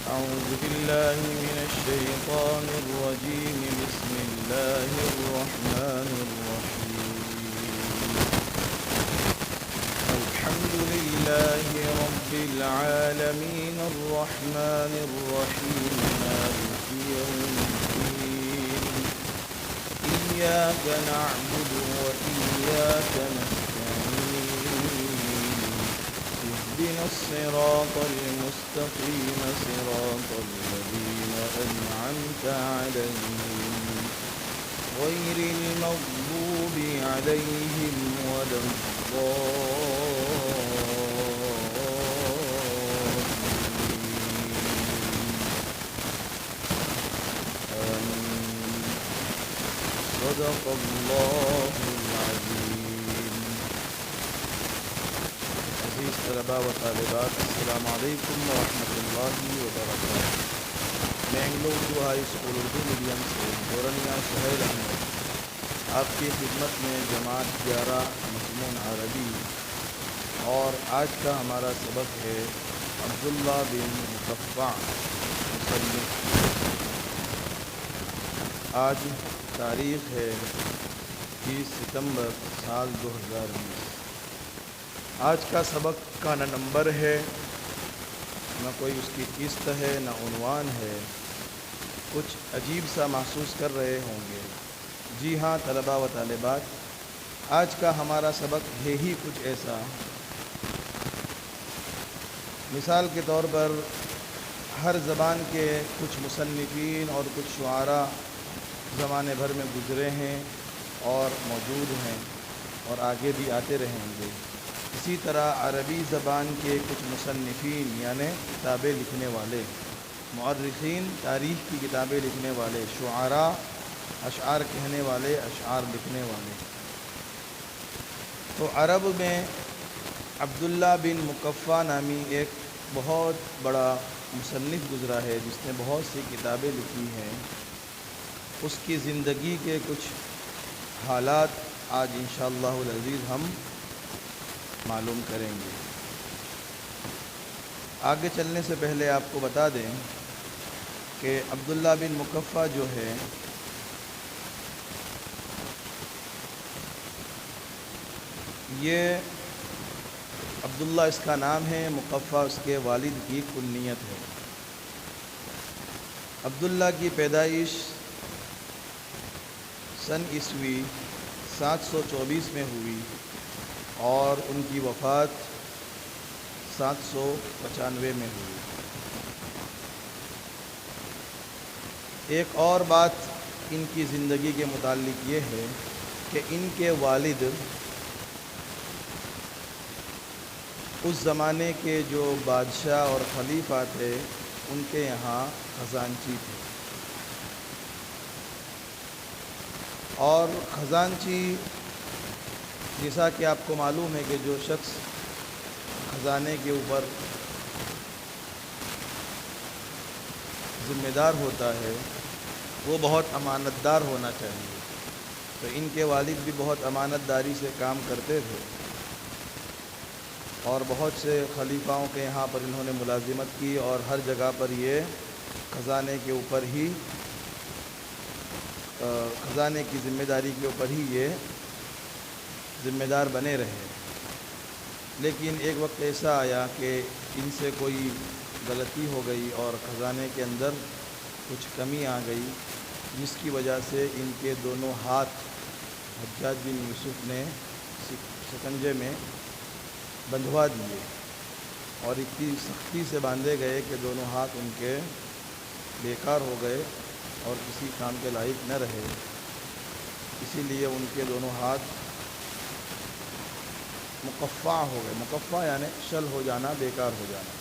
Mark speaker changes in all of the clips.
Speaker 1: أعوذ بالله من الشيطان الرجيم. بسم الله الرحمن الرحيم. الحمد لله رب العالمين الرحمن الرحيم مالك يوم الدين. إياك نعبد وإياك نستعين. اهدنا الصراط المستقيم صراط الذين أنعمت عليهم غير المغضوب عليهم ولا الضالين. صدق الله العظيم. عزیز طلباء و طالبات، السلام علیکم ورحمۃ اللہ وبرکاتہ. میں Anglo Urdu high school Urdu medium سے دورانیہ سہیل احمد آپ کی خدمت میں جماعت 11 مضمون عربی، اور آج کا ہمارا سبق ہے عبداللہ بن مقفع مصنف. آج تاریخ ہے 30 ستمبر سال 2020. آج کا سبق کا نہ نمبر ہے، نہ کوئی اس کی قسط ہے، نہ عنوان ہے. کچھ عجیب سا محسوس کر رہے ہوں گے. جی ہاں طلباء و طالبات، آج کا ہمارا سبق ہے ہی کچھ ایسا. مثال کے طور پر ہر زبان کے کچھ مصنفین اور کچھ شعراء زمانے بھر میں گزرے ہیں اور موجود ہیں اور آگے بھی آتے رہیں گے. اسی طرح عربی زبان کے کچھ مصنفین یعنی کتابیں لکھنے والے، مؤرخین تاریخ کی کتابیں لکھنے والے، شعراء اشعار کہنے والے، اشعار لکھنے والے. تو عرب میں عبداللہ بن مقفع نامی ایک بہت بڑا مصنف گزرا ہے جس نے بہت سی کتابیں لکھی ہیں. اس کی زندگی کے کچھ حالات آج انشاءاللہ العزیز ہم معلوم کریں گے. آگے چلنے سے پہلے آپ کو بتا دیں کہ عبداللہ بن مقفع جو ہے یہ عبداللہ اس کا نام ہے، مقفع اس کے والد کی کنیت ہے. عبداللہ کی پیدائش سن عیسوی 724 میں ہوئی اور ان کی وفات 795 میں ہوئی. ایک اور بات ان کی زندگی کے متعلق یہ ہے کہ ان کے والد اس زمانے کے جو بادشاہ اور خلیفہ تھے ان کے یہاں خزانچی تھے، اور خزانچی جیسا کہ آپ کو معلوم ہے کہ جو شخص خزانے کے اوپر ذمہ دار ہوتا ہے وہ بہت امانت دار ہونا چاہیے. تو ان کے والد بھی بہت امانت داری سے کام کرتے تھے اور بہت سے خلیفاؤں کے یہاں پر انہوں نے ملازمت کی اور ہر جگہ پر یہ خزانے کے اوپر ہی خزانے کی ذمہ داری کے اوپر ہی یہ ذمہ دار بنے رہے. لیکن ایک وقت ایسا آیا کہ ان سے کوئی غلطی ہو گئی اور خزانے کے اندر کچھ کمی آ گئی، جس کی وجہ سے ان کے دونوں ہاتھ حجاج بن یوسف نے شکنجے میں بندھوا دیے اور اتنی سختی سے باندھے گئے کہ دونوں ہاتھ ان کے بیکار ہو گئے اور کسی کام کے لائق نہ رہے. اسی لیے ان کے دونوں ہاتھ مقفع ہو گئے. مقفع یعنی شل ہو جانا، بیکار ہو جانا.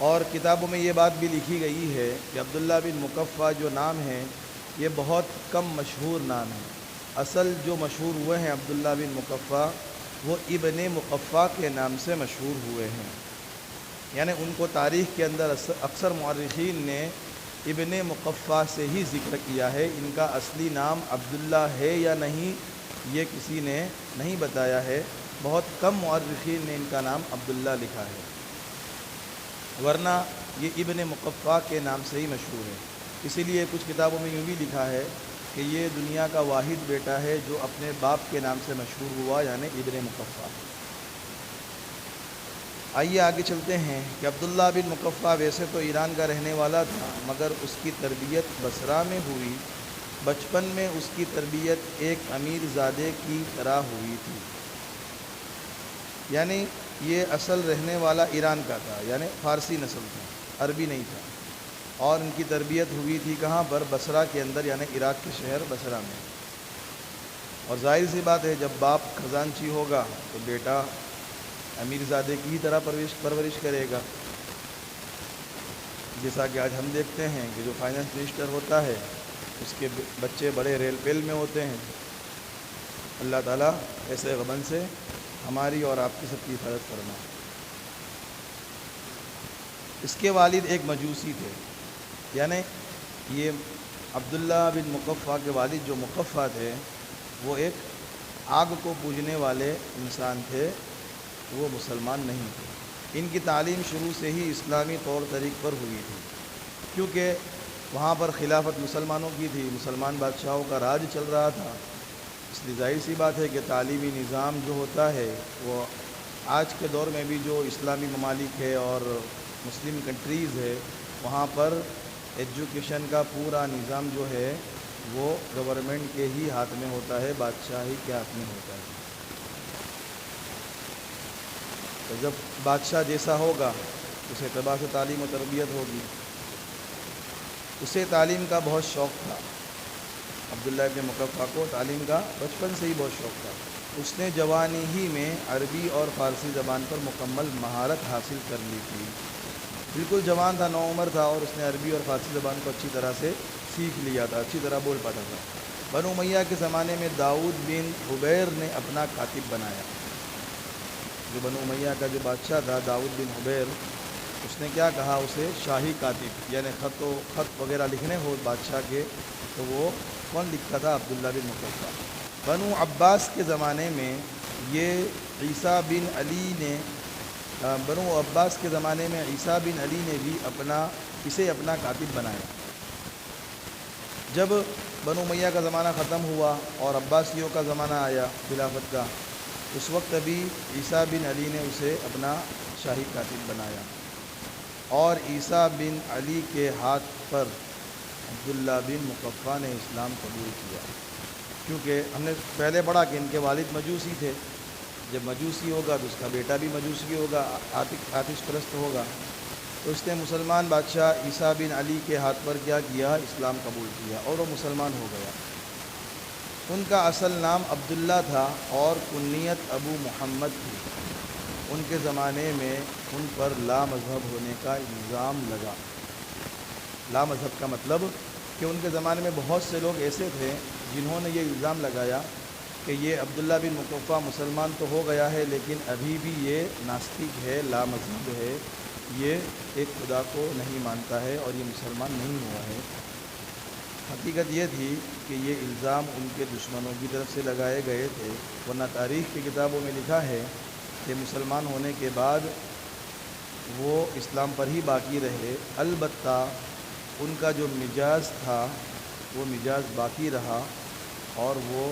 Speaker 1: اور کتابوں میں یہ بات بھی لکھی گئی ہے کہ عبداللہ بن مقفع جو نام ہے یہ بہت کم مشہور نام ہے. اصل جو مشہور ہوئے ہیں عبداللہ بن مقفع وہ ابن مقفع کے نام سے مشہور ہوئے ہیں. یعنی ان کو تاریخ کے اندر اکثر مؤرخین نے ابن مقفع سے ہی ذکر کیا ہے. ان کا اصلی نام عبداللہ ہے یا نہیں یہ کسی نے نہیں بتایا ہے. بہت کم مؤرخین نے ان کا نام عبداللہ لکھا ہے. ورنہ یہ ابن مقفع کے نام سے ہی مشہور ہے۔ اسی لیے کچھ کتابوں میں یوں بھی لکھا ہے کہ یہ دنیا کا واحد بیٹا ہے جو اپنے باپ کے نام سے مشہور ہوا، یعنی ابن مقفع۔ آئیے آگے چلتے ہیں کہ عبداللہ بن مقفع ویسے تو ایران کا رہنے والا تھا، مگر اس کی تربیت بصرہ میں ہوئی۔ بچپن میں اس کی تربیت ایک امیر زادے کی طرح ہوئی تھی، یعنی یہ اصل رہنے والا ایران کا تھا، یعنی فارسی نسل تھا، عربی نہیں تھا، اور ان کی تربیت ہوئی تھی کہاں پر؟ بصرہ کے اندر، یعنی عراق کے شہر بصرہ میں۔ اور ظاہر سی بات ہے جب باپ خزانچی ہوگا تو بیٹا امیر زادے کی ہی طرح پرورش کرے گا، جیسا کہ آج ہم دیکھتے ہیں کہ جو فائنانس منسٹر ہوتا ہے اس کے بچے بڑے ریل پیل میں ہوتے ہیں۔ اللہ تعالیٰ ایسے غبن سے ہماری اور آپ کی سب کی حفاظت فرمائے۔ اس کے والد ایک مجوسی تھے، یعنی یہ عبداللہ بن مقفع کے والد جو مقفع تھے وہ ایک آگ کو پوجنے والے انسان تھے، وہ مسلمان نہیں تھے۔ ان کی تعلیم شروع سے ہی اسلامی طور طریق پر ہوئی تھی، کیونکہ وہاں پر خلافت مسلمانوں کی تھی، مسلمان بادشاہوں کا راج چل رہا تھا، اس لیے ظاہر سی بات ہے کہ تعلیمی نظام جو ہوتا ہے وہ آج کے دور میں بھی جو اسلامی ممالک ہے اور مسلم کنٹریز ہے وہاں پر ایجوکیشن کا پورا نظام جو ہے وہ گورنمنٹ کے ہی ہاتھ میں ہوتا ہے، بادشاہی کے ہاتھ میں ہوتا ہے۔ تو جب بادشاہ جیسا ہوگا اس اعتبار سے تعلیم و تربیت ہوگی۔ اسے تعلیم کا بہت شوق تھا، عبداللہ بن مقفع کو تعلیم کا بچپن سے ہی بہت شوق تھا۔ اس نے جوانی ہی میں عربی اور فارسی زبان پر مکمل مہارت حاصل کر لی تھی۔ بالکل جوان تھا، نوعمر تھا، اور اس نے عربی اور فارسی زبان کو اچھی طرح سے سیکھ لیا تھا، اچھی طرح بول پاتا تھا۔ بنو امیہ کے زمانے میں داؤد بن حبیر نے اپنا کاتب بنایا۔ جو بنو امیہ کا جو بادشاہ تھا داؤد بن حبیر، اس نے کیا کہا؟ اسے شاہی کاتب، یعنی خط وغیرہ لکھنے ہو بادشاہ کے تو وہ کون لکھتا تھا؟ عبداللہ بن مقفع۔ بنو عباس کے زمانے میں یہ بنو عباس کے زمانے میں عیسیٰ بن علی نے بھی اسے اپنا کاتب بنایا۔ جب بنو امیہ کا زمانہ ختم ہوا اور عباسیوں کا زمانہ آیا خلافت کا، اس وقت ابھی عیسیٰ بن علی نے اسے اپنا شاہی کاتب بنایا، اور عیسیٰ بن علی کے ہاتھ پر عبداللہ بن مقفع نے اسلام قبول کیا۔ کیونکہ ہم نے پہلے پڑھا کہ ان کے والد مجوسی تھے، جب مجوسی ہوگا تو اس کا بیٹا بھی مجوسی ہوگا، آتش پرست ہوگا، تو اس نے مسلمان بادشاہ عیسیٰ بن علی کے ہاتھ پر کیا کیا؟ اسلام قبول کیا، اور وہ مسلمان ہو گیا۔ ان کا اصل نام عبداللہ تھا اور کنیت ابو محمد تھی۔ ان کے زمانے میں ان پر لا مذہب ہونے کا الزام لگا۔ لا مذہب کا مطلب کہ ان کے زمانے میں بہت سے لوگ ایسے تھے جنہوں نے یہ الزام لگایا کہ یہ عبداللہ بن مقفع مسلمان تو ہو گیا ہے لیکن ابھی بھی یہ ناستک ہے، لا مذہب ہے، یہ ایک خدا کو نہیں مانتا ہے اور یہ مسلمان نہیں ہوا ہے۔ حقیقت یہ تھی کہ یہ الزام ان کے دشمنوں کی طرف سے لگائے گئے تھے، ورنہ تاریخ کی کتابوں میں لکھا ہے کہ مسلمان ہونے کے بعد وہ اسلام پر ہی باقی رہے، البتہ ان کا جو مزاج تھا وہ مزاج باقی رہا اور وہ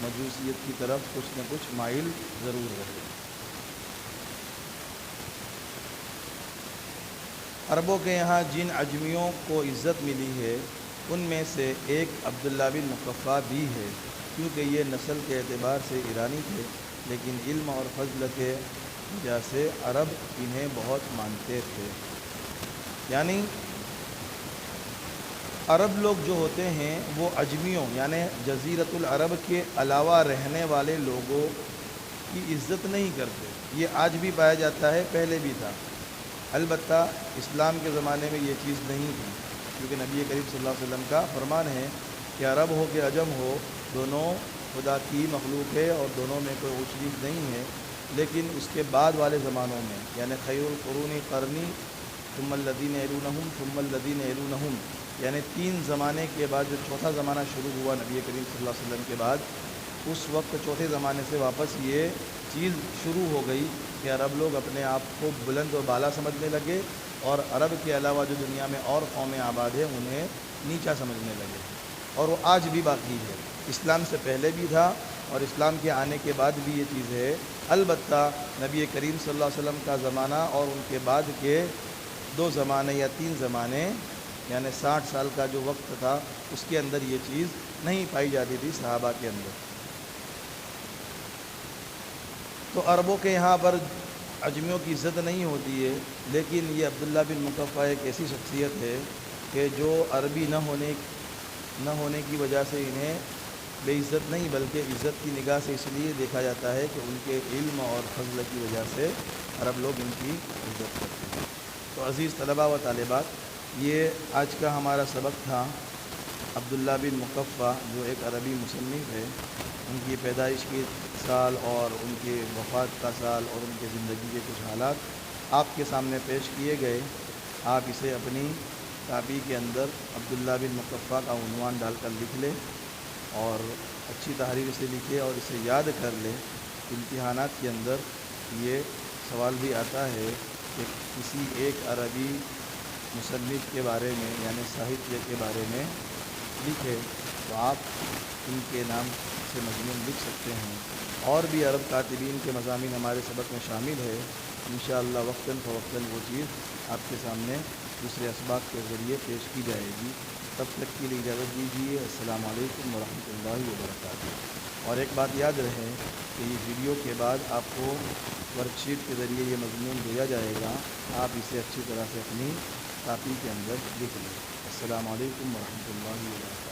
Speaker 1: مجوسیت کی طرف کچھ نہ کچھ مائل ضرور رہے۔ عربوں کے یہاں جن عجمیوں کو عزت ملی ہے ان میں سے ایک عبداللہ بن مقفع بھی ہے، کیونکہ یہ نسل کے اعتبار سے ایرانی تھے، لیکن علم اور فضل کے وجہ سے عرب انہیں بہت مانتے تھے۔ یعنی عرب لوگ جو ہوتے ہیں وہ عجمیوں یعنی جزیرۃ العرب کے علاوہ رہنے والے لوگوں کی عزت نہیں کرتے۔ یہ آج بھی پایا جاتا ہے، پہلے بھی تھا، البتہ اسلام کے زمانے میں یہ چیز نہیں تھی، کیونکہ نبی کریم صلی اللہ علیہ وسلم کا فرمان ہے کہ عرب ہو کہ عجم ہو دونوں خدا کی مخلوق ہے اور دونوں میں کوئی اونچ نیچ نہیں ہے۔ لیکن اس کے بعد والے زمانوں میں یعنی خیر القرون قرنی ثم الذین یلونہم ثم الذین یلونہم، یعنی 3 زمانے کے بعد جو چوتھا زمانہ شروع ہوا نبی کریم صلی اللہ علیہ وسلم کے بعد، اس وقت چوتھے زمانے سے واپس یہ چیز شروع ہو گئی کہ عرب لوگ اپنے آپ کو بلند و بالا سمجھنے لگے اور عرب کے علاوہ جو دنیا میں اور قومیں آباد ہیں انہیں نیچا سمجھنے لگے، اور وہ آج بھی باقی ہے۔ اسلام سے پہلے بھی تھا اور اسلام کے آنے کے بعد بھی یہ چیز ہے۔ البتہ نبی کریم صلی اللہ علیہ وسلم کا زمانہ اور ان کے بعد کے 2 زمانے یا 3 زمانے، یعنی 60 سال کا جو وقت تھا، اس کے اندر یہ چیز نہیں پائی جاتی تھی صحابہ کے اندر۔ تو عربوں کے یہاں پر عجمیوں کی عزت نہیں ہوتی ہے، لیکن یہ عبداللہ بن مقفع ایک ایسی شخصیت ہے کہ جو عربی نہ ہونے کی وجہ سے انہیں بے عزت نہیں بلکہ عزت کی نگاہ سے اس لیے دیکھا جاتا ہے کہ ان کے علم اور فضل کی وجہ سے عرب لوگ ان کی عزت کرتے ہیں۔ تو عزیز طلباء و طالبات، یہ آج کا ہمارا سبق تھا۔ عبداللہ بن مقفع جو ایک عربی مصنف ہے، ان کی پیدائش کی سال اور ان کے وفات کا سال اور ان کے زندگی کے کچھ حالات آپ کے سامنے پیش کیے گئے۔ آپ اسے اپنی کاپی کے اندر عبداللہ بن مقفع کا عنوان ڈال کر لکھ لیں اور اچھی تحریر سے لکھے اور اسے یاد کر لیں۔ امتحانات کے اندر یہ سوال بھی آتا ہے کہ کسی ایک عربی مصنف کے بارے میں یعنی ساہتیہ کے بارے میں لکھے، تو آپ ان کے نام سے مضمون لکھ سکتے ہیں۔ اور بھی عرب کاتبین کے مضامین ہمارے سبق میں شامل ہے، انشاءاللہ وقتاً فوقتاً وہ چیز آپ کے سامنے دوسرے اسباق کے ذریعے پیش کی جائے گی۔ تب تک کے لیے اجازت دیجیے۔ السلام علیکم ورحمۃ اللہ وبرکاتہ۔ اور ایک بات یاد رہے کہ یہ ویڈیو کے بعد آپ کو ورک شیٹ کے ذریعے یہ مضمون دیا جائے گا، آپ اسے اچھی طرح سے اپنی کاپی کے اندر لکھ لیں۔ السلام علیکم ورحمۃ اللہ وبرکاتہ۔